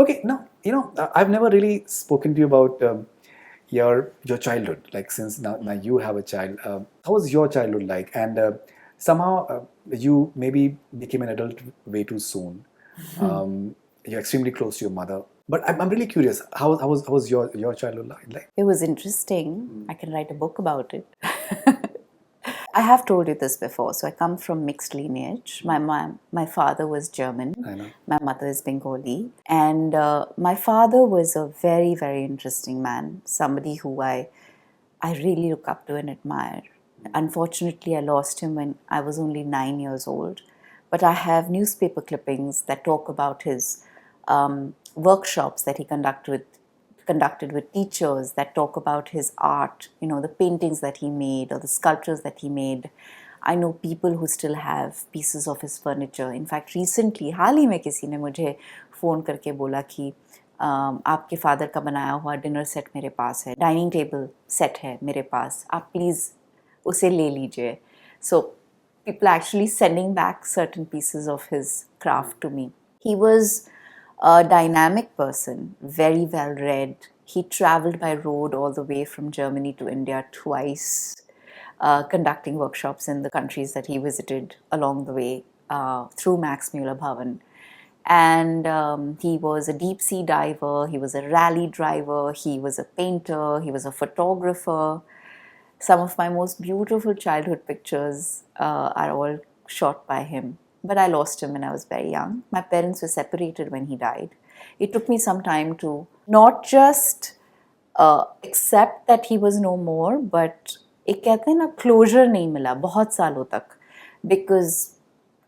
Okay, now, I've never really spoken to you about your childhood. Like, since now you have a child, how was your childhood like? And somehow you maybe became an adult way too soon. You're extremely close to your mother. But I'm really curious. How was your childhood like? It was interesting. I can write a book about it. I have told you this before. So I come from mixed lineage. My father was German. I know. My mother is Bengali, and my father was a very, very interesting man. Somebody who I really look up to and admire. Unfortunately, I lost him when I was only 9 years old. But I have newspaper clippings that talk about his workshops that he conducted with teachers, that talk about his art, the paintings that he made or the sculptures that he made. I know people who still have pieces of his furniture. In fact, recently, हाल ही में किसी ने मुझे phone करके बोला कि आपके father का बनाया हुआ डिनर सेट मेरे पास है, डाइनिंग टेबल सेट है मेरे पास, आप प्लीज़ उसे ले लीजिए. So people are actually sending back certain pieces of his craft to me. He was a dynamic person, very well read. He traveled by road all the way from Germany to India twice, conducting workshops in the countries that he visited along the way through Max Muller Bhavan. And he was a deep sea diver, he was a rally driver, he was a painter, he was a photographer. Some of my most beautiful childhood pictures are all shot by him. But I lost him when I was very young. My parents were separated when he died. It took me some time to not just accept that he was no more, but एक कहते हैं ना closure नहीं मिला बहुत सालों तक, because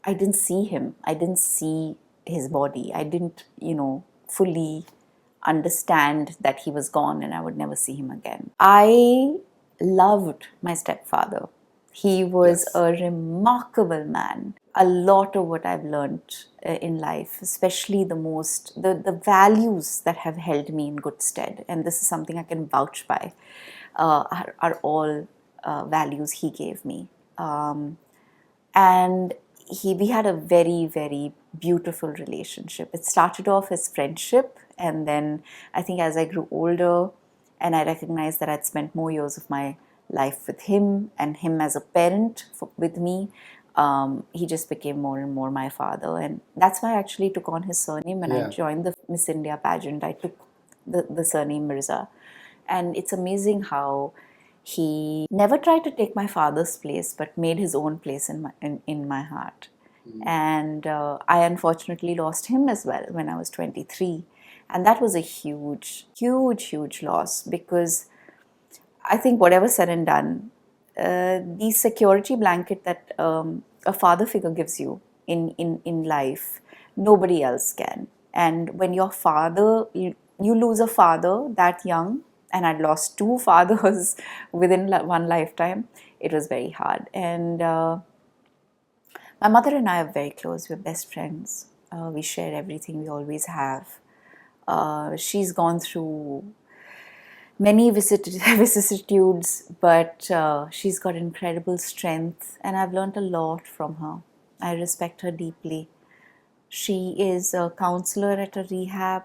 I didn't see him. I didn't see his body. I didn't, fully understand that he was gone and I would never see him again. I loved my stepfather. He was Yes. a remarkable man. A lot of what I've learned in life, especially the values that have held me in good stead, and this is something I can vouch by, are all values he gave me. And we had a very, very beautiful relationship. It started off as friendship, and then I think as I grew older and I recognized that I'd spent more years of my life with him and him as a parent with me, he just became more and more my father. And that's why I actually took on his surname when I joined the Miss India pageant. I took the surname Mirza. And it's amazing how he never tried to take my father's place, but made his own place in my heart. And I unfortunately lost him as well when I was 23. And that was a huge, huge, huge loss, because I think whatever said and done, the security blanket that a father figure gives you in life, nobody else can. And when your father, you lose a father that young, and I'd lost two fathers within one lifetime, it was very hard. And my mother and I are very close. We're best friends. We share everything. We always have. She's gone through many vicissitudes, but she's got incredible strength, and I've learned a lot from her. I respect her deeply. She is a counselor at a rehab.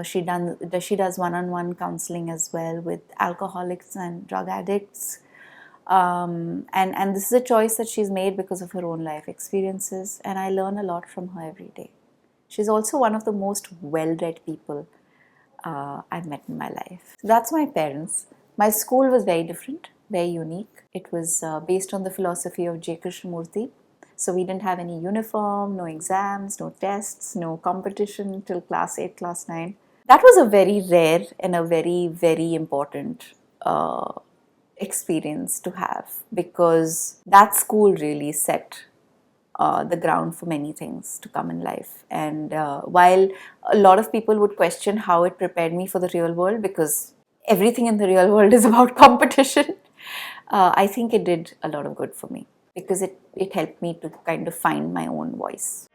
She does one-on-one counseling as well with alcoholics and drug addicts. And this is a choice that she's made because of her own life experiences, and I learn a lot from her every day. She's also one of the most well-read people I've met in my life. So that's my parents. My school was very different, very unique. It was based on the philosophy of J. Krishnamurti. So we didn't have any uniform, no exams, no tests, no competition till class 8, class 9. That was a very rare and a very, very important experience to have, because that school really set the ground for many things to come in life. And while a lot of people would question how it prepared me for the real world, because everything in the real world is about competition, I think it did a lot of good for me, because it helped me to kind of find my own voice.